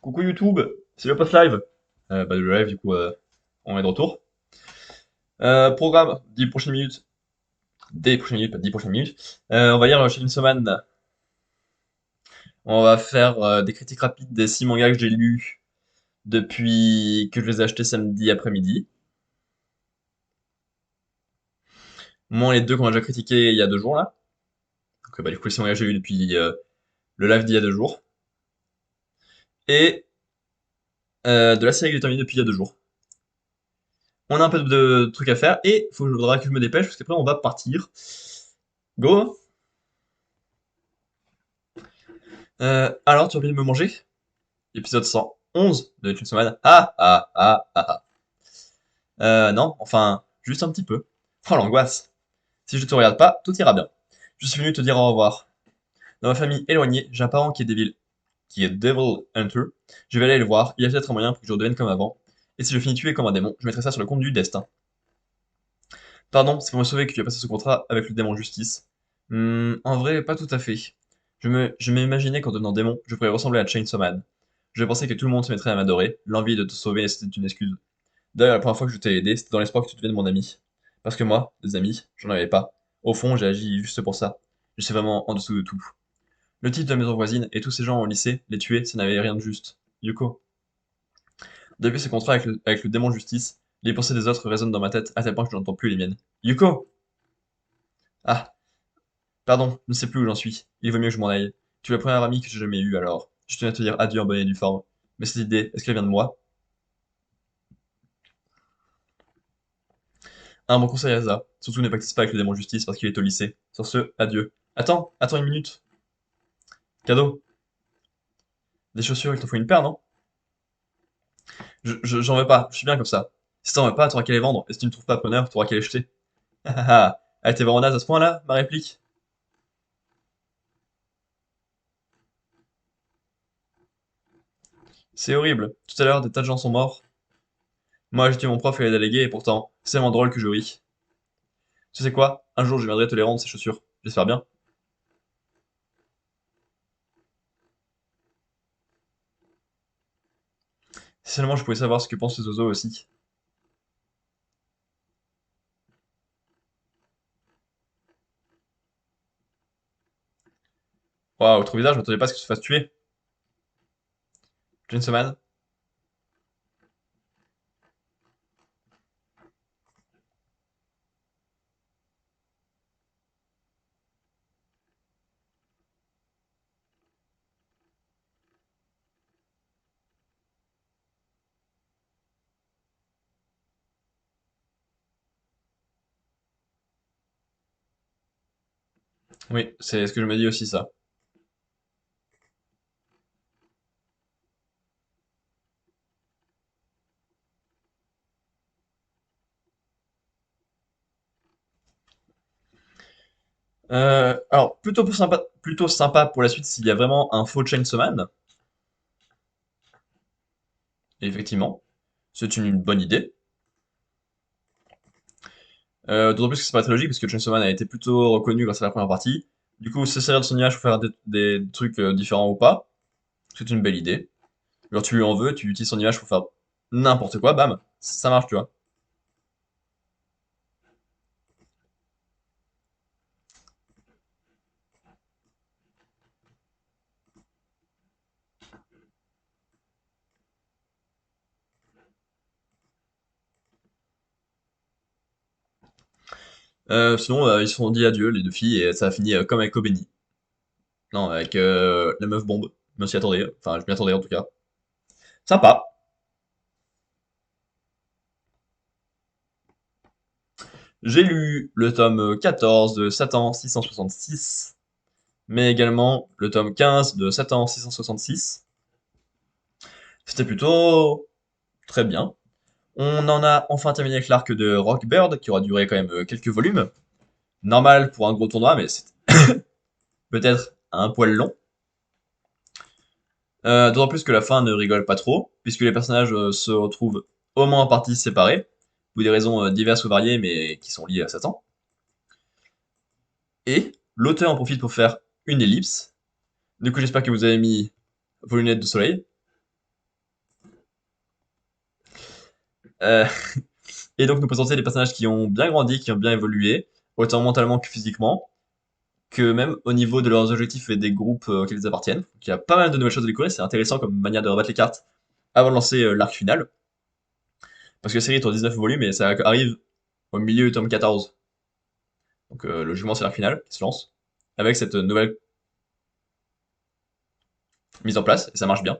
Coucou YouTube, c'est le post live. Le live, du coup, on est de retour. Programme, 10 prochaines minutes. Des prochaines minutes, pas 10 prochaines minutes. On va lire Chainsaw Man. On va faire des critiques rapides des 6 mangas que j'ai lus depuis que je les ai achetés samedi après-midi. Moins les deux qu'on a déjà critiqués il y a 2 jours là. Donc, du coup, les 6 mangas que j'ai lus depuis le live d'il y a 2 jours. Et de la série que j'ai terminée depuis il y a 2 jours. On a un peu de trucs à faire et faudra que je me dépêche parce qu'après on va partir. Go! Alors, tu as envie de me manger? Épisode 111 de Chainsaw Man. Ah, ah, ah, ah, ah. Non, enfin, juste un petit peu. Oh, l'angoisse. Si je te regarde pas, tout ira bien. Je suis venu te dire au revoir. Dans ma famille éloignée, j'ai un parent qui est Devil Hunter. Je vais aller le voir. Il y a peut-être un moyen pour que je redevienne comme avant. Et si je finis tué comme un démon, je mettrai ça sur le compte du destin. Pardon, c'est pour me sauver que tu as passé ce contrat avec le démon Justice. En vrai, pas tout à fait. Je m'imaginais qu'en devenant démon, je pourrais ressembler à Chainsaw Man. Je pensais que tout le monde se mettrait à m'adorer. L'envie de te sauver, c'était une excuse. D'ailleurs, la première fois que je t'ai aidé, c'était dans l'espoir que tu deviennes mon ami. Parce que moi, des amis, j'en avais pas. Au fond, j'ai agi juste pour ça. Je suis vraiment en dessous de tout. Le type de la maison voisine et tous ces gens au lycée, les tuer, ça n'avait rien de juste. Yuko. Depuis ce contrat avec le démon justice, les pensées des autres résonnent dans ma tête à tel point que je n'entends plus les miennes. Yuko! Ah, pardon, je ne sais plus où j'en suis. Il vaut mieux que je m'en aille. Tu es la première amie que j'ai jamais eue, alors. Je tenais à te dire adieu en bonne et due forme. Mais cette idée, est-ce qu'elle vient de moi? Un bon conseil à Asa. Surtout ne pactise pas avec le démon justice parce qu'il est au lycée. Sur ce, adieu. Attends une minute. Cadeau. Des chaussures, il t'en faut une paire, non? J'en veux pas, je suis bien comme ça. Si t'en veux pas, t'auras qu'à les vendre, et si tu ne trouves pas preneur, t'auras qu'à les jeter. Ah ah ah. Elle était vraiment naze à ce point-là, ma réplique? C'est horrible. Tout à l'heure, des tas de gens sont morts. Moi, j'ai tué mon prof et les délégués, et pourtant, c'est vraiment drôle que je ris. Tu sais quoi? Un jour, je viendrai te les rendre, ces chaussures. J'espère bien. Si seulement je pouvais savoir ce que pensent les oiseaux aussi. Waouh, trop bizarre, je m'attendais pas à ce que tu te fasses tuer. Chainsaw Man? Oui, c'est ce que je me dis aussi, ça. Alors, plutôt sympa pour la suite s'il y a vraiment un faux Chainsaw Man. Effectivement, c'est une bonne idée. D'autant plus que c'est pas très logique parce que Chainsaw Man a été plutôt reconnu grâce à la première partie. Du coup, se servir de son image pour faire des trucs différents ou pas, c'est une belle idée. Genre, tu lui en veux, tu utilises son image pour faire n'importe quoi, bam, ça marche, tu vois. Sinon, ils se sont dit adieu, les deux filles, et ça a fini comme avec Obeni. Non, avec la meuf bombe. Je me s'y attendais, enfin, je m'y attendais en tout cas. Sympa. J'ai lu le tome 14 de Satan 666, mais également le tome 15 de Satan 666. C'était plutôt très bien. On en a enfin terminé avec l'arc de Rockbird, qui aura duré quand même quelques volumes. Normal pour un gros tournoi, mais c'est peut-être un poil long. D'autant plus que la fin ne rigole pas trop, puisque les personnages se retrouvent au moins en partie séparés, pour des raisons diverses ou variées, mais qui sont liées à Satan. Et l'auteur en profite pour faire une ellipse, Du coup, j'espère que vous avez mis vos lunettes de soleil. Euh, et donc nous présenter des personnages qui ont bien grandi, qui ont bien évolué, autant mentalement que physiquement, que même au niveau de leurs objectifs et des groupes auxquels ils appartiennent. Donc, il y a pas mal de nouvelles choses à découvrir, c'est intéressant comme manière de rebattre les cartes avant de lancer l'arc final. Parce que la série est en 19 volumes et ça arrive au milieu du tome 14. Donc logiquement c'est l'arc final qui se lance, avec cette nouvelle mise en place, et ça marche bien.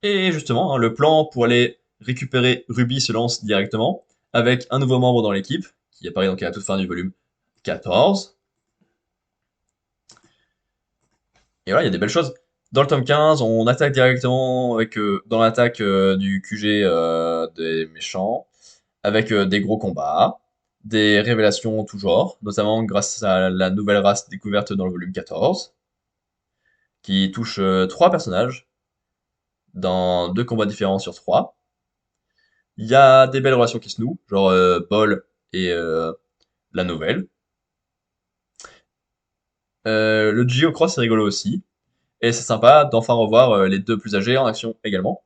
Et justement, hein, le plan pour aller récupérer Ruby se lance directement, avec un nouveau membre dans l'équipe, qui apparaît donc à la toute fin du volume 14. Et voilà, il y a des belles choses. Dans le tome 15, on attaque directement avec dans l'attaque du QG des méchants, avec des gros combats, des révélations tout genre, notamment grâce à la nouvelle race découverte dans le volume 14, qui touche 3 personnages dans 2 combats différents sur 3. Il y a des belles relations qui se nouent, genre Paul et la nouvelle. Le Geocross est rigolo aussi, et c'est sympa d'enfin revoir les deux plus âgés en action également.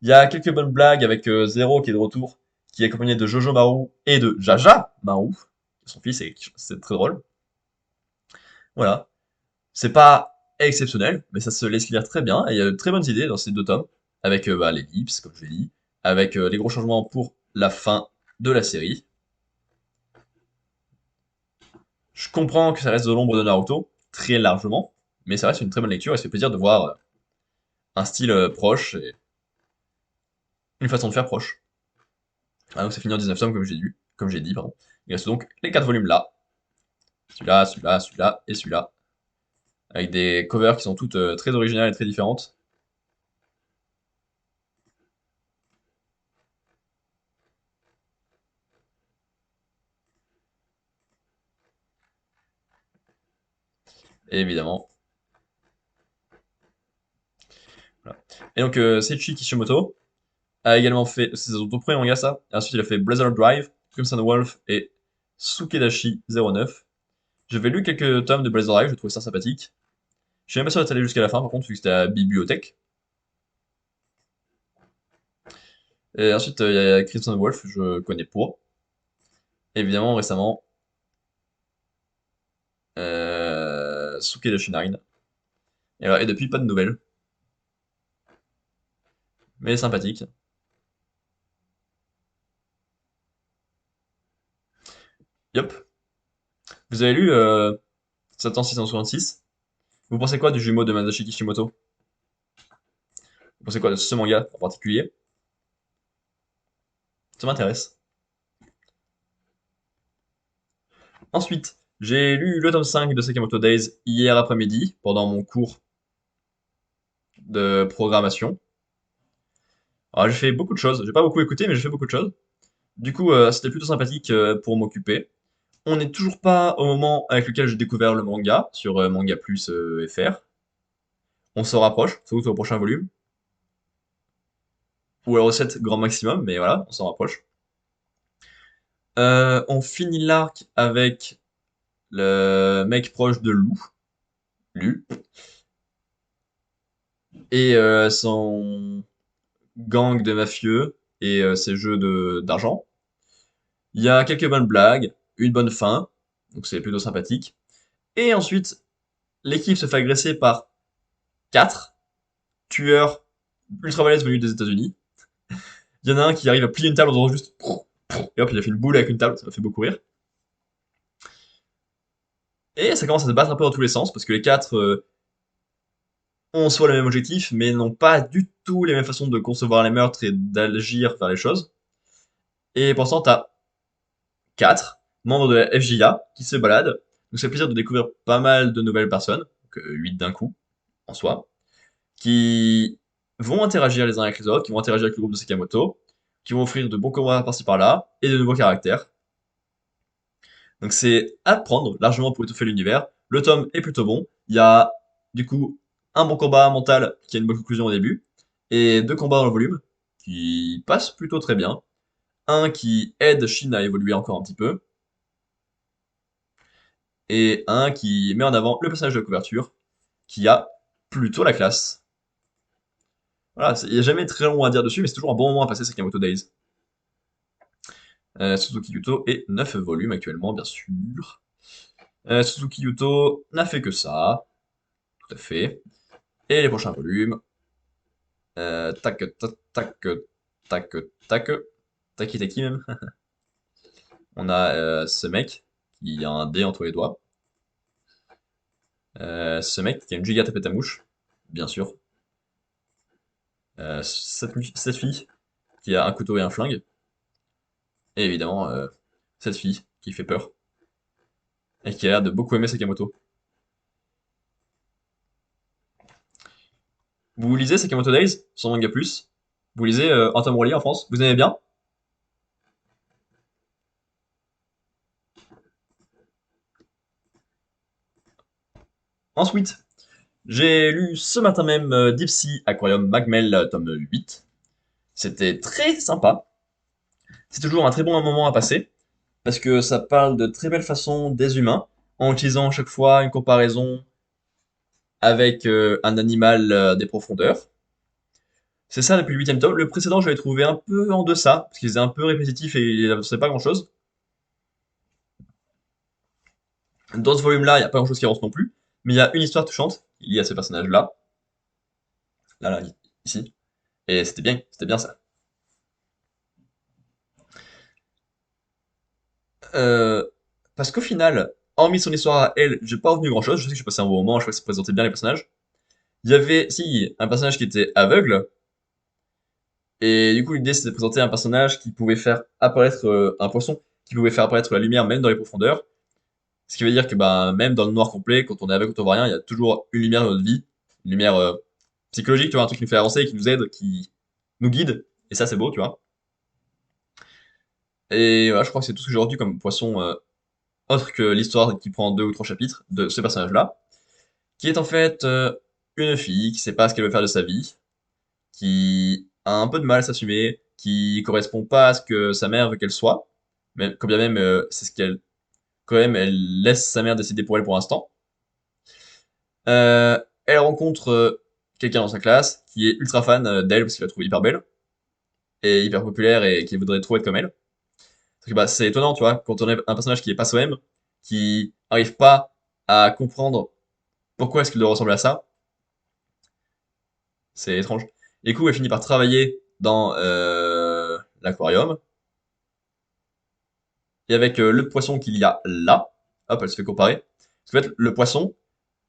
Il y a quelques bonnes blagues avec Zero qui est de retour, qui est accompagné de Jojo Maru et de Jaja Maru, son fils, et c'est très drôle. Voilà. C'est pas exceptionnel, mais ça se laisse lire très bien, et il y a de très bonnes idées dans ces 2 tomes, avec l'ellipse, comme je l'ai dit, avec les gros changements pour la fin de la série. Je comprends que ça reste de l'ombre de Naruto, très largement, mais ça reste une très bonne lecture, et c'est plaisir de voir un style proche, et une façon de faire proche. Ah, donc c'est fini en 19 tomes, comme j'ai dit, pardon. Il reste donc les 4 volumes là. Celui-là, celui-là, celui-là et celui-là. Avec des covers qui sont toutes très originales et très différentes. Et évidemment. Voilà. Et donc Seiichi Kishimoto a également fait, c'est son tout premier manga ça. Et ensuite il a fait Blazer Drive, Crimson Wolf et Sukedashi 09. J'avais lu quelques tomes de Blazer Drive, je trouvais ça sympathique. Je suis même pas sûr d'être allé jusqu'à la fin par contre, vu que c'était à la bibliothèque. Et ensuite il y a Crimson Wolf, je connais pas. Évidemment récemment, Sukedashi 9. Et depuis pas de nouvelles, mais sympathique. Yep. Vous avez lu Satan 666? Vous pensez quoi du jumeau de Masashi Kishimoto? Vous pensez quoi de ce manga en particulier? Ça m'intéresse. Ensuite, j'ai lu le tome 5 de Sakamoto Days hier après-midi, pendant mon cours de programmation. Alors j'ai fait beaucoup de choses, j'ai pas beaucoup écouté, mais j'ai fait beaucoup de choses. Du coup, c'était plutôt sympathique pour m'occuper. On n'est toujours pas au moment avec lequel j'ai découvert le manga, sur Manga Plus FR. On s'en rapproche, sans doute au prochain volume. Ou alors au 7 grand maximum, mais voilà, on s'en rapproche. On finit l'arc avec le mec proche de Lou, Lu, et son gang de mafieux et ses jeux d'argent. Il y a quelques bonnes blagues, une bonne fin, donc c'est plutôt sympathique. Et ensuite, l'équipe se fait agresser par 4 tueurs ultra balèzes venus des États-Unis. Il y en a un qui arrive à plier une table en faisant juste et hop, il a fait une boule avec une table, ça m'a fait beaucoup rire. Et ça commence à se battre un peu dans tous les sens parce que les 4 ont soit le même objectif, mais n'ont pas du tout les mêmes façons de concevoir les meurtres et d'agir vers les choses. Et pourtant, t'as 4 membres de la FJA qui se baladent. Donc c'est plaisir de découvrir pas mal de nouvelles personnes, donc 8 d'un coup, en soi, qui vont interagir les uns avec les autres, qui vont interagir avec le groupe de Sakamoto, qui vont offrir de bons combats par-ci par-là, et de nouveaux caractères. Donc c'est à prendre largement pour étoffer l'univers. Le tome est plutôt bon. Il y a du coup un bon combat mental qui a une bonne conclusion au début, et 2 combats dans le volume qui passent plutôt très bien. Un qui aide Shin à évoluer encore un petit peu, et un qui met en avant le personnage de la couverture, qui a plutôt la classe. Voilà, il n'y a jamais très long à dire dessus, mais c'est toujours un bon moment à passer Sakamoto Days. Suzuki Yuto et 9 volumes actuellement, bien sûr. Suzuki Yuto n'a fait que ça, tout à fait. Et les prochains volumes, tac, tac, tac, tac, tac, taki taki même. On a ce mec qui a un dé entre les doigts. Ce mec qui a une giga tapette à mouche, bien sûr. Cette fille qui a un couteau et un flingue. Et évidemment, cette fille qui fait peur. Et qui a l'air de beaucoup aimer Sakamoto. Vous lisez Sakamoto Days sur Manga Plus? Vous lisez Anton Rollier en France? Vous aimez bien? Ensuite, j'ai lu ce matin même Deep Sea Aquarium Magmel tome 8. C'était très sympa. C'est toujours un très bon moment à passer, parce que ça parle de très belle façon des humains, en utilisant à chaque fois une comparaison avec un animal des profondeurs. C'est ça depuis le huitième tome. Le précédent, je l'avais trouvé un peu en deçà, parce qu'il était un peu répétitif et il n'avançait pas grand-chose. Dans ce volume-là, il n'y a pas grand-chose qui avance non plus, mais il y a une histoire touchante liée à ces personnages-là, là, ici, et c'était bien ça. Euh, Parce qu'au final, hormis son histoire à elle, j'ai pas retenu grand-chose, je sais que j'ai passé un bon moment, je crois que ça présentait bien les personnages. Il y avait, si, un personnage qui était aveugle, et du coup l'idée c'était de présenter un personnage qui pouvait faire apparaître un poisson, qui pouvait faire apparaître la lumière même dans les profondeurs, ce qui veut dire que bah, même dans le noir complet, quand on est aveugle, quand on voit rien, il y a toujours une lumière dans notre vie, une lumière psychologique, tu vois, un truc qui nous fait avancer, qui nous aide, qui nous guide, et ça c'est beau, tu vois. Et voilà, je crois que c'est tout ce que j'ai retenu comme poisson autre que l'histoire qui prend deux ou trois chapitres de ce personnage-là, qui est en fait une fille qui sait pas ce qu'elle veut faire de sa vie, qui a un peu de mal à s'assumer, qui correspond pas à ce que sa mère veut qu'elle soit, même, quand bien même c'est ce qu'elle, quand même, elle laisse sa mère décider pour elle pour l'instant. Elle rencontre quelqu'un dans sa classe qui est ultra fan d'elle parce qu'il la trouve hyper belle et hyper populaire et qui voudrait trop être comme elle. Parce que bah, c'est étonnant, tu vois, quand on est un personnage qui est pas soi-même, qui arrive pas à comprendre pourquoi est-ce qu'il doit ressembler à ça, c'est étrange. Et du coup, elle finit par travailler dans l'aquarium. Et avec le poisson qu'il y a là, hop, elle se fait comparer. Parce qu'en fait, le poisson,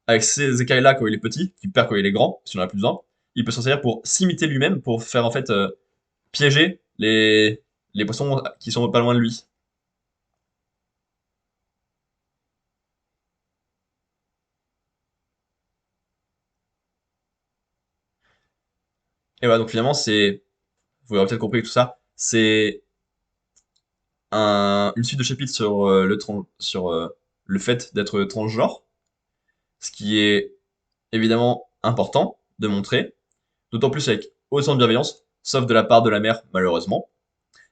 avec ces écailles-là quand il est petit, qui perd quand il est grand, si on en a plus besoin, il peut s'en servir pour s'imiter lui-même, pour faire en fait piéger les poissons qui sont pas loin de lui. Et voilà, donc finalement, vous aurez peut-être compris que tout ça, c'est une suite de chapitres sur, sur le fait d'être transgenre, ce qui est évidemment important de montrer, d'autant plus avec autant de bienveillance, sauf de la part de la mère, malheureusement.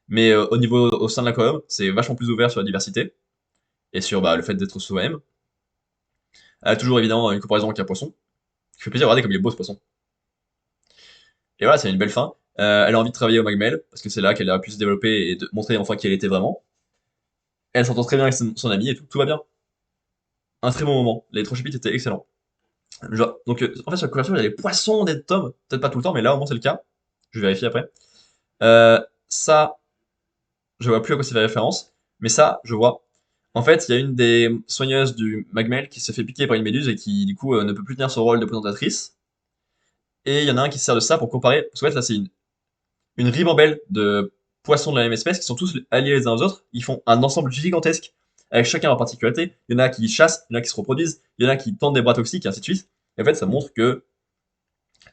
Mais au sein de l'aquarium, c'est vachement plus ouvert sur la diversité et sur bah, le fait d'être soi-même. Elle a toujours évidemment une comparaison avec un poisson, qui fait plaisir, regardez comme il est beau ce poisson. Et voilà, c'est une belle fin. Elle a envie de travailler au Magmel, parce que c'est là qu'elle a pu se développer et de montrer enfin qui elle était vraiment. Elle s'entend très bien avec son ami et tout va bien. Un très bon moment. Les trois chapitres étaient excellents. Genre, donc, en fait, sur la couverture, il y a les poissons des tomes. Peut-être pas tout le temps, mais là, au moins, c'est le cas. Je vais vérifier après. Ça, je vois plus à quoi c'est fait référence. Mais ça, je vois. En fait, il y a une des soigneuses du Magmel qui se fait piquer par une méduse et qui, du coup, ne peut plus tenir son rôle de présentatrice. Et il y en a un qui se sert de ça pour comparer. Parce qu'en fait, là, c'est une ribambelle de poissons de la même espèce qui sont tous alliés les uns aux autres. Ils font un ensemble gigantesque avec chacun leur particularité. Il y en a qui chassent, il y en a qui se reproduisent, il y en a qui tendent des bras toxiques et ainsi de suite. Et en fait, ça montre que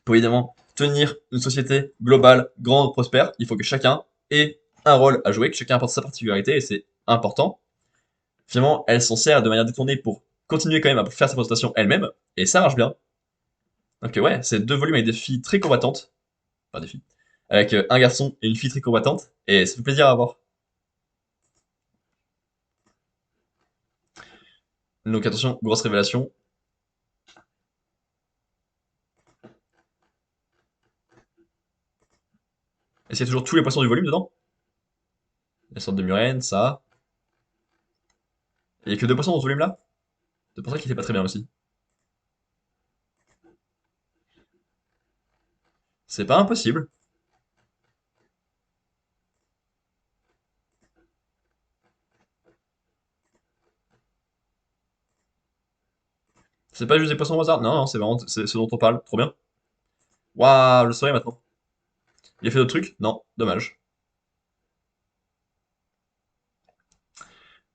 pour évidemment tenir une société globale, grande, prospère, il faut que chacun ait un rôle à jouer, que chacun apporte sa particularité et c'est important. Finalement, elle s'en sert de manière détournée pour continuer quand même à faire sa présentation elle-même et ça marche bien. Donc ouais, c'est deux volumes avec des filles très combattantes, enfin des filles, avec un garçon et une fille très combattante et ça fait plaisir à voir. Donc attention, grosse révélation. Est-ce qu'il y a toujours tous les poissons du volume dedans? La sorte de murène, ça. Il y a que deux poissons dans ce volume-là? C'est pour ça qu'il était pas très bien aussi. C'est pas impossible. C'est pas juste des poissons au hasard. Non, non, c'est vraiment c'est ce dont on parle. Trop bien. Waouh, je le saurais maintenant. Il a fait d'autres trucs? Non, dommage.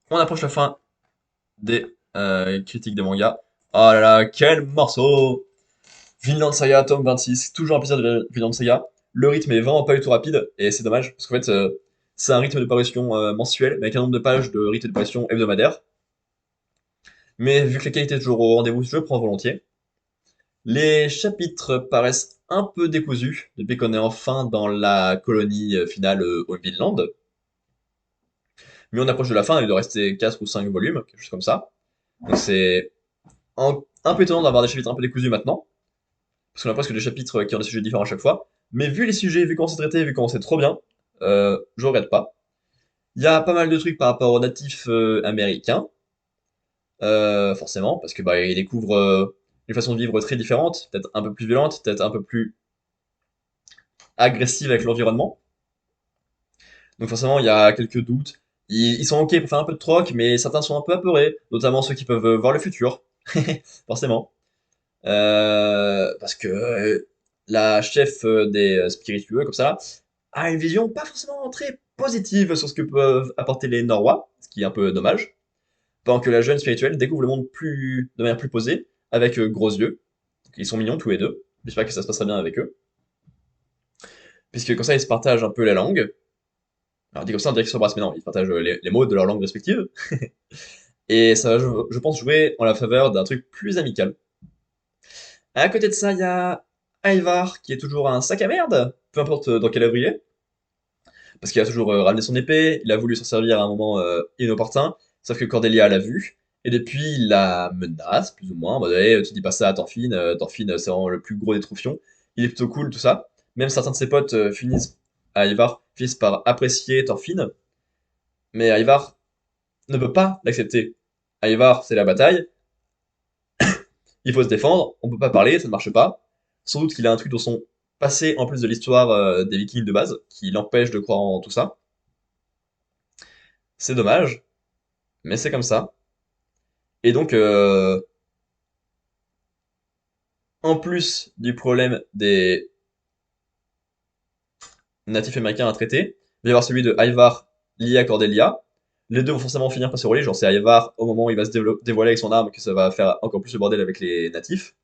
On approche la fin des critiques des mangas. Oh là là, quel morceau! Vinland Saga, tome 26, toujours un plaisir de Vinland Saga. Le rythme est vraiment pas du tout rapide, et c'est dommage, parce qu'en fait, c'est un rythme de parution mensuel, mais avec un nombre de pages de rythme de parution hebdomadaire. Mais vu que la qualité est toujours au rendez-vous, je prends volontiers. Les chapitres paraissent un peu décousus, depuis qu'on est enfin dans la colonie finale au Vinland. Mais on approche de la fin, il doit rester 4 ou 5 volumes, quelque chose comme ça. Donc c'est un peu étonnant d'avoir des chapitres un peu décousus maintenant, parce qu'on a presque des chapitres qui ont des sujets différents à chaque fois. Mais vu les sujets, vu comment c'est traité, vu comment c'est trop bien, je regrette pas. Il y a pas mal de trucs par rapport aux natifs américains, forcément, parce que bah ils découvrent une façon de vivre très différente, peut-être un peu plus violente, peut-être un peu plus agressive avec l'environnement. Donc forcément, il y a quelques doutes. Ils sont ok pour faire un peu de troc, mais certains sont un peu apeurés, notamment ceux qui peuvent voir le futur, forcément. Parce que la chef des spiritueux, comme ça, a une vision pas forcément très positive sur ce que peuvent apporter les Norrois, ce qui est un peu dommage. Pendant que la jeune spirituelle découvre le monde de manière plus posée, avec gros yeux. Ils sont mignons tous les deux. J'espère que ça se passera bien avec eux. Puisque comme ça, ils se partagent un peu la langue. Alors dit comme ça, on dirait qu'ils s'embrassent, mais non, ils partagent les mots de leur langue respective. Et ça va, je pense, jouer en la faveur d'un truc plus amical. À côté de ça, il y a Ivar, qui est toujours un sac à merde, peu importe dans quel œuvre il est. Parce qu'il a toujours ramené son épée, il a voulu s'en servir à un moment inopportun, sauf que Cordelia l'a vu, et depuis il la menace, plus ou moins, en mode hey, tu dis pas ça à Thorfinn, Thorfinn c'est vraiment le plus gros des troufions, il est plutôt cool, tout ça. Même certains de ses potes Ivar, finissent par apprécier Thorfinn, mais Ivar ne peut pas l'accepter. Ivar, c'est la bataille, il faut se défendre, on peut pas parler, ça ne marche pas. Sans doute qu'il a un truc dans son passé, en plus de l'histoire des Vikings de base, qui l'empêche de croire en tout ça. C'est dommage, mais c'est comme ça. Et donc, en plus du problème des natifs américains à traiter, il va y avoir celui de Ivar lié à Cordelia. Les deux vont forcément finir par se relier, genre c'est Ivar au moment où il va se dévoiler avec son arme que ça va faire encore plus le bordel avec les natifs.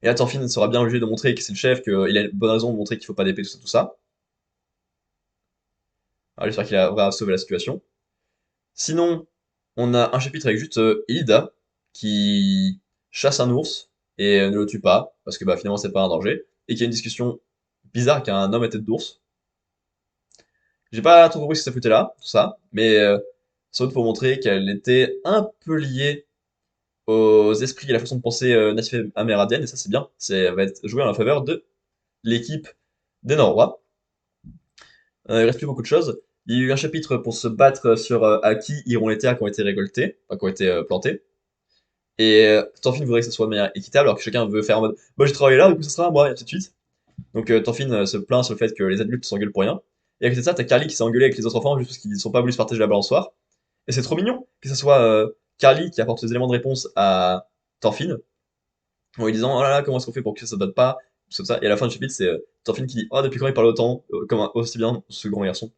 Et là, Thorfinn sera bien obligé de montrer que c'est le chef, qu'il a une bonne raison de montrer qu'il faut pas d'épée, tout ça, tout ça. Alors, j'espère qu'il va sauver la situation. Sinon, on a un chapitre avec juste Hilda qui chasse un ours et ne le tue pas parce que bah, finalement c'est pas un danger et qui a une discussion bizarre avec un homme à tête d'ours. J'ai pas trop compris ce que ça foutait là, tout ça, mais sans doute pour montrer qu'elle était un peu liée aux esprits et à la façon de penser native amérindienne et ça c'est bien, c'est va être joué en la faveur de l'équipe des Norrois. Il reste plus beaucoup de choses. Il y a eu un chapitre pour se battre sur à qui iront les terres qui ont été récoltées, enfin qui ont été plantées. Et Thorfinn voudrait que ça soit de manière équitable, alors que chacun veut faire en mode moi j'ai travaillé là, du coup ça sera à moi, et ainsi de suite. Donc Thorfinn se plaint sur le fait que les adultes s'engueulent pour rien. Et à côté de ça, t'as Carly qui s'est engueulée avec les autres enfants juste parce qu'ils ne sont pas voulu se partager la balançoire. Et c'est trop mignon que ce soit Carly qui apporte les éléments de réponse à Thorfinn en lui disant oh là là, comment est-ce qu'on fait pour que ça se batte pas, tout comme ça. Et à la fin du chapitre, c'est Thorfinn qui dit oh, depuis quand il parle autant, comme aussi bien ce grand garçon.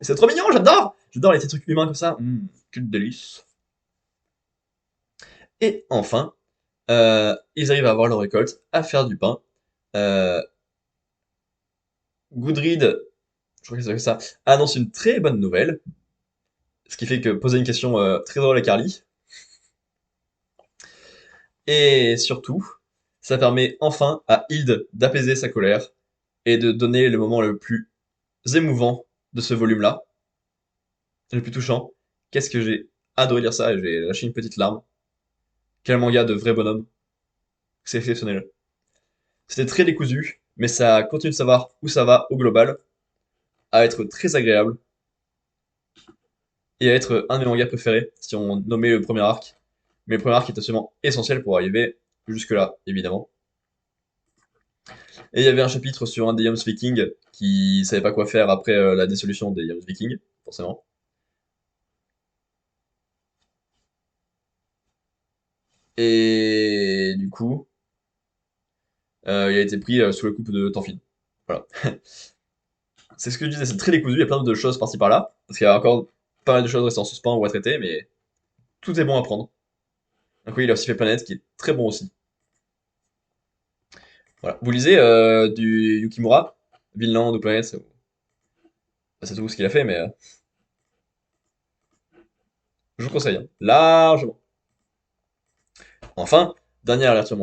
Et c'est trop mignon, j'adore! J'adore les petits trucs humains comme ça. Quel délice. Et enfin, ils arrivent à avoir leur récolte, à faire du pain. Euh, Gudrid, je crois que c'est ça, annonce une très bonne nouvelle, ce qui fait que poser une question très drôle à Carly. Et surtout, ça permet enfin à Hilde d'apaiser sa colère et de donner le moment le plus émouvant de ce volume-là, le plus touchant. Qu'est-ce que j'ai adoré lire ça et j'ai lâché une petite larme. Quel manga de vrai bonhomme. C'est exceptionnel. C'était très décousu, mais ça continue de savoir où ça va au global, à être très agréable et à être un de mes mangas préférés si on nommait le premier arc. Mais le premier arc est absolument essentiel pour arriver jusque-là, évidemment. Et il y avait un chapitre sur un des Yams Vikings qui savait pas quoi faire après la dissolution des Yams Vikings, forcément. Et du coup, il a été pris sous le coup de Thorfinn. Voilà. C'est ce que je disais, c'est très décousu, il y a plein de choses par-ci par-là, parce qu'il y a encore pas mal de choses restées en suspens ou à traiter, mais tout est bon à prendre. Donc oui, il a aussi fait Planète, qui est très bon aussi. Voilà. Vous lisez du Yukimura, Vinland ou Planète, c'est tout ce qu'il a fait, mais je vous conseille, hein, largement. Enfin, dernière lecture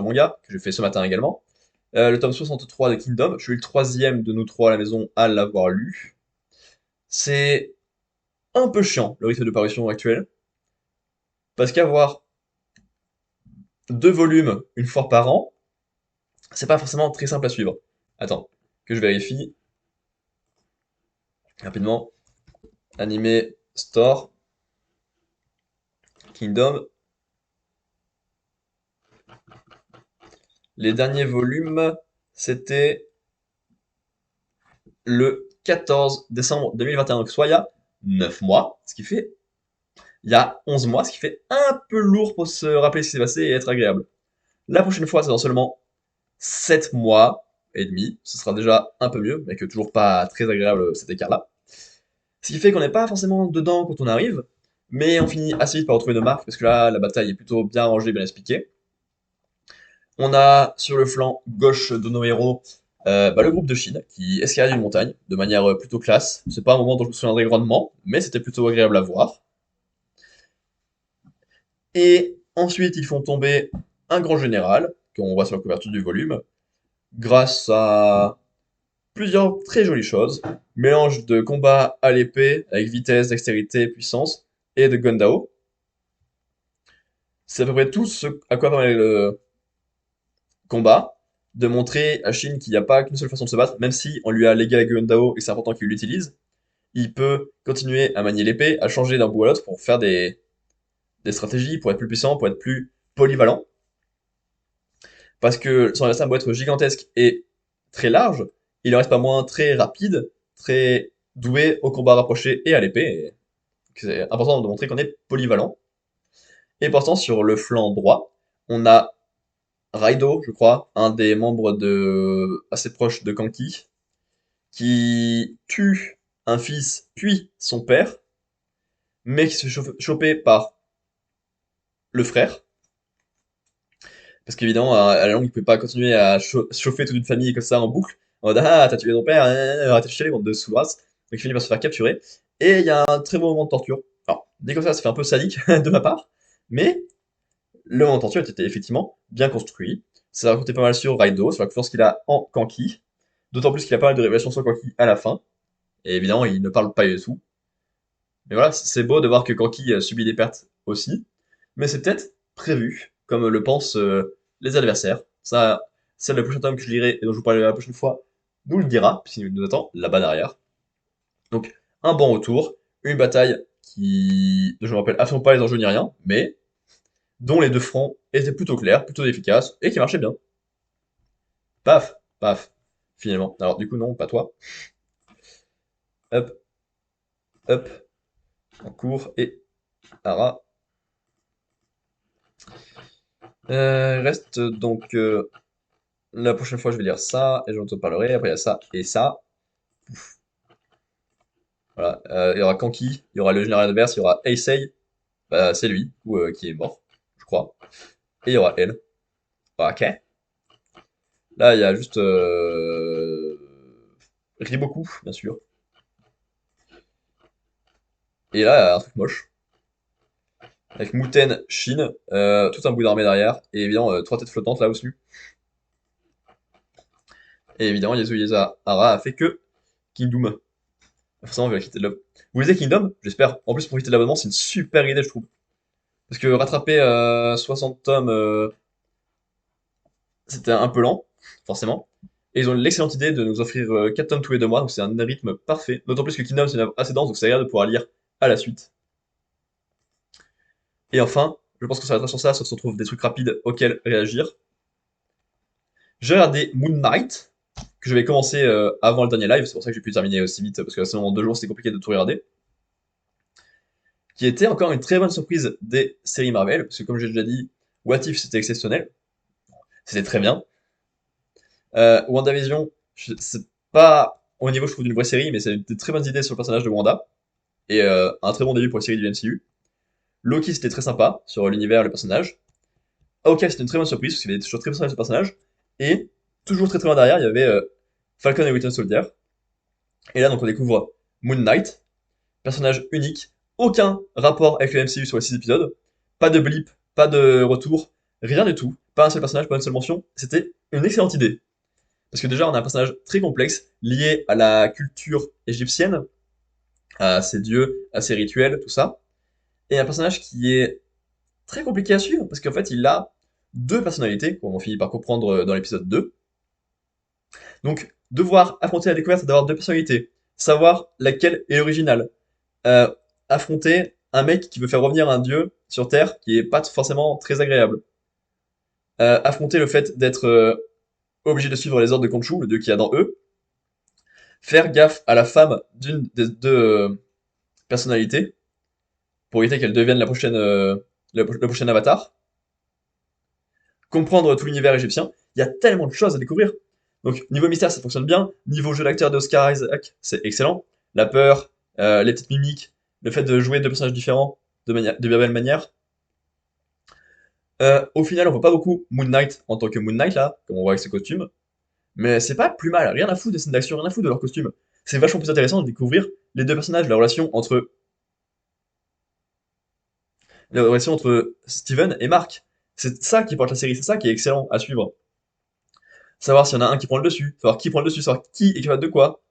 manga, que j'ai fait ce matin également, le tome 63 de Kingdom, je suis le troisième de nous trois à la maison à l'avoir lu. C'est un peu chiant, le rythme de parution actuel, parce qu'avoir deux volumes une fois par an, c'est pas forcément très simple à suivre. Attends, que je vérifie rapidement. Anime Store, Kingdom. Les derniers volumes, c'était le 14 décembre 2021. Donc soit il y a 9 mois, ce qui fait il y a 11 mois, ce qui fait un peu lourd pour se rappeler ce qui s'est passé et être agréable. La prochaine fois, c'est dans seulement 7 mois et demi. Ce sera déjà un peu mieux, mais que toujours pas très agréable cet écart-là. Ce qui fait qu'on n'est pas forcément dedans quand on arrive, mais on finit assez vite par retrouver nos marques, parce que là, la bataille est plutôt bien rangée, bien expliquée. On a sur le flanc gauche de nos héros le groupe de Chine, qui escalade une montagne de manière plutôt classe. C'est pas un moment dont je me souviendrai grandement, mais c'était plutôt agréable à voir. Et ensuite, ils font tomber un grand général, qu'on voit sur la couverture du volume, grâce à plusieurs très jolies choses. Mélange de combat à l'épée, avec vitesse, dextérité, puissance, et de Gundao. C'est à peu près tout ce à quoi permet le combat, de montrer à Shin qu'il n'y a pas qu'une seule façon de se battre, même si on lui a légué la Gundao et c'est important qu'il l'utilise. Il peut continuer à manier l'épée, à changer d'un bout à l'autre pour faire des stratégies, pour être plus puissant, pour être plus polyvalent. Parce que son adversaire doit être gigantesque et très large, il en reste pas moins très rapide, très doué au combat rapproché et à l'épée. C'est important de montrer qu'on est polyvalent. Et pourtant, sur le flanc droit, on a Raido, je crois, un des membres assez proche de Kanki, qui tue un fils puis son père, mais qui se fait choper par le frère. Parce qu'évidemment, à la longue, il ne pouvait pas continuer à chauffer toute une famille comme ça en boucle. En mode, ah, t'as tué ton père, arrêtez de chialer, bande de sous-races. Donc il finit par se faire capturer. Et il y a un très beau moment de torture. Alors, dit comme ça fait un peu sadique de ma part. Mais le moment de torture était effectivement bien construit. Ça racontait pas mal sur Raido, sur la confiance qu'il a en Kanki. D'autant plus qu'il a pas mal de révélations sur Kanki à la fin. Et évidemment, il ne parle pas du tout. Mais voilà, c'est beau de voir que Kanki a subi des pertes aussi. Mais c'est peut-être prévu, comme le pensent les adversaires. Ça, c'est le prochain tome que je lirai et dont je vous parlerai la prochaine fois nous le dira, puisqu'il nous attend là-bas derrière. Donc, un bon retour, une bataille dont je me rappelle absolument pas les enjeux ni rien, mais dont les deux fronts étaient plutôt clairs, plutôt efficaces, et qui marchaient bien. Paf, paf, finalement. Alors, du coup, non, pas toi. Hop, hop, en cours, et Ara. Reste donc la prochaine fois, je vais lire ça, et j'en te parlerai. Après, il y a ça et ça. Voilà. Il y aura Kanki, il y aura le général adverse, il y aura Eisei, bah, c'est lui, qui est mort, je crois. Et il y aura elle. Ok. Là, il y a juste Riboku, bien sûr. Et là, il y a un truc moche. Avec Muten, Shin, tout un bout d'armée derrière, et évidemment, trois têtes flottantes là au-dessus. Et évidemment, Yasuyasa Hara a fait que Kingdom. Forcément, vu la qualité de l'œuvre. Vous lisez Kingdom? J'espère. En plus, profiter de l'abonnement, c'est une super idée, je trouve. Parce que rattraper 60 tomes, c'était un peu lent, forcément. Et ils ont l'excellente idée de nous offrir 4 tomes tous les 2 mois, donc c'est un rythme parfait. D'autant plus que Kingdom, c'est une œuvre assez dense, donc c'est agréable de pouvoir lire à la suite. Et enfin, je pense qu'on s'arrêtera sur ça, sauf si on trouve des trucs rapides auxquels réagir. J'ai regardé Moon Knight, que je vais commencer avant le dernier live, c'est pour ça que j'ai pu terminer aussi vite, parce que sinon en 2 jours c'était compliqué de tout regarder. Qui était encore une très bonne surprise des séries Marvel, parce que comme j'ai déjà dit, What If c'était exceptionnel, c'était très bien. WandaVision, c'est pas au niveau je trouve d'une vraie série, mais c'est des très bonnes idées sur le personnage de Wanda, et un très bon début pour la série du MCU. Loki c'était très sympa sur l'univers et le personnage. Hawkeye c'était une très bonne surprise, parce qu'il avait toujours très bien sur ce personnage, et toujours très très loin derrière, il y avait Falcon et Winter Soldier. Et là donc on découvre Moon Knight, personnage unique, aucun rapport avec le MCU sur les 6 épisodes, pas de blip, pas de retour, rien du tout, pas un seul personnage, pas une seule mention, c'était une excellente idée. Parce que déjà on a un personnage très complexe, lié à la culture égyptienne, à ses dieux, à ses rituels, tout ça, et un personnage qui est très compliqué à suivre, parce qu'en fait il a 2 personnalités, comme on finit par comprendre dans l'épisode 2. Donc devoir affronter la découverte d'avoir 2 personnalités, savoir laquelle est originale, euh, affronter un mec qui veut faire revenir un dieu sur Terre qui est pas forcément très agréable. Affronter le fait d'être obligé de suivre les ordres de Khonshu, le dieu qui a dans eux. Faire gaffe à la femme d'une des 2 personnalités pour éviter qu'elle devienne la prochaine, le prochain avatar. Comprendre tout l'univers égyptien. Il y a tellement de choses à découvrir. Donc niveau mystère ça fonctionne bien. Niveau jeu d'acteur de Oscar Isaac c'est excellent. La peur, les petites mimiques, le fait de jouer 2 personnages différents de bien belle manière. Au final, on voit pas beaucoup Moon Knight en tant que Moon Knight, là, comme on voit avec ses costumes. Mais c'est pas plus mal, rien à foutre des scènes d'action, rien à foutre de leurs costumes. C'est vachement plus intéressant de découvrir les 2 personnages, la relation entre Steven et Mark. C'est ça qui porte la série, c'est ça qui est excellent à suivre. Savoir s'il y en a un qui prend le dessus, savoir qui prend le dessus, savoir qui est capable de quoi.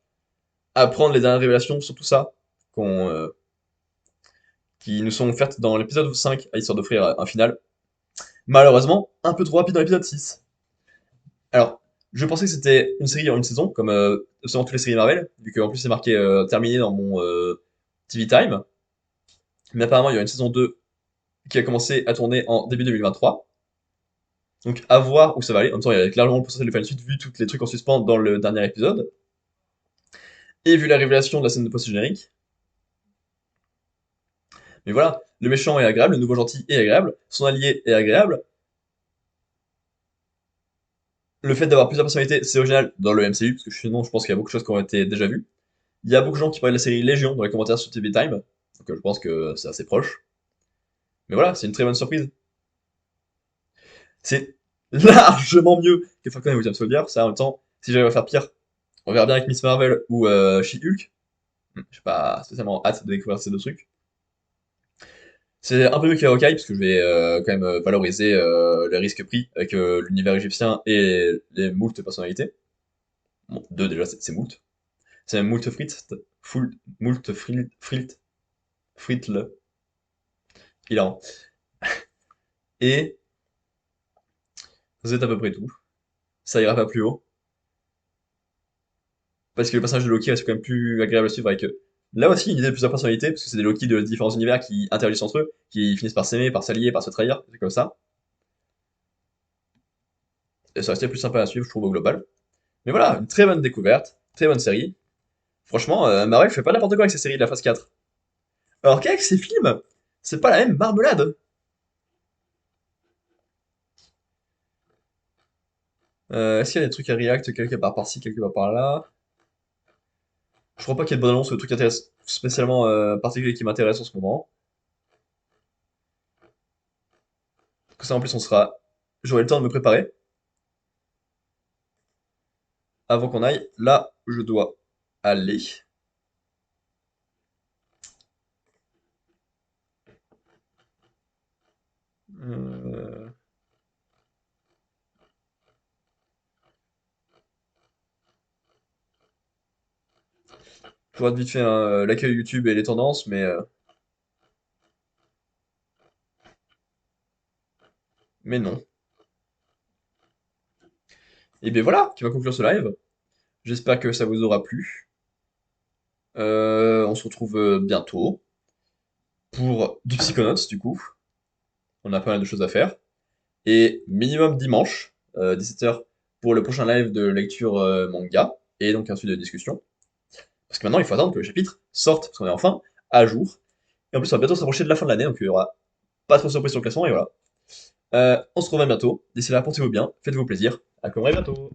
Apprendre les dernières révélations sur tout ça, qu'on, qui nous sont offertes dans l'épisode 5, à histoire d'offrir un final. Malheureusement, un peu trop rapide dans l'épisode 6. Alors, je pensais que c'était une série en une saison, comme absolument toutes les séries Marvel, vu qu'en plus c'est marqué terminé dans mon TV Time. Mais apparemment, il y a une saison 2 qui a commencé à tourner en début 2023. Donc, à voir où ça va aller. En même temps, il y a clairement le potentiel de faire une suite, vu tous les trucs en suspens dans le dernier épisode. Et vu la révélation de la scène de post-générique. Mais voilà, le méchant est agréable, le nouveau gentil est agréable, son allié est agréable. Le fait d'avoir plusieurs personnalités, c'est original dans le MCU, parce que sinon, je pense qu'il y a beaucoup de choses qui ont été déjà vues. Il y a beaucoup de gens qui parlaient de la série Légion dans les commentaires sur TV Time, donc je pense que c'est assez proche. Mais voilà, c'est une très bonne surprise. C'est largement mieux que Falcon et Winter Soldier. Ça, en même temps, si j'arrive à faire pire, on verra bien avec Miss Marvel ou She-Hulk. J'ai pas spécialement hâte de découvrir ces 2 trucs. C'est un peu mieux que Hawkeye, parce que je vais quand même valoriser le risque pris avec l'univers égyptien et les moult personnalités. Bon, 2 déjà, c'est moult. C'est même moult frites, moult frites, hilarant. Et c'est à peu près tout. Ça ira pas plus haut. Parce que le personnage de Loki reste quand même plus agréable à suivre avec là aussi une idée de plusieurs personnalités, parce que c'est des Loki de différents univers qui interagissent entre eux, qui finissent par s'aimer, par s'allier, par se trahir, c'est comme ça. Et ça restait plus sympa à suivre, je trouve, au global. Mais voilà, une très bonne découverte, très bonne série. Franchement, Marvel fait pas n'importe quoi avec ses séries de la phase 4. Alors qu'avec ses films, c'est pas la même marmelade. Est-ce qu'il y a des trucs à react quelque part par-ci, quelque part par-là? Je crois pas qu'il y ait de bonne annonce ou de trucs spécialement particuliers qui m'intéressent en ce moment. Que ça en plus on sera. J'aurai le temps de me préparer avant qu'on aille. Là, je dois aller. Euh, Je regarde vite fait hein, l'accueil YouTube et les tendances, mais non. Et bien voilà, qui va conclure ce live. J'espère que ça vous aura plu. On se retrouve bientôt pour du Psychonauts, du coup. On a pas mal de choses à faire. Et minimum dimanche, 17h, pour le prochain live de lecture manga. Et donc ensuite de discussion. Parce que maintenant, il faut attendre que le chapitre sorte, parce qu'on est enfin à jour. Et en plus, on va bientôt s'approcher de la fin de l'année, donc il y aura pas trop de surprises sur le classement, et voilà. On se revoit bientôt. D'ici là, portez-vous bien, faites-vous plaisir. À quand bientôt.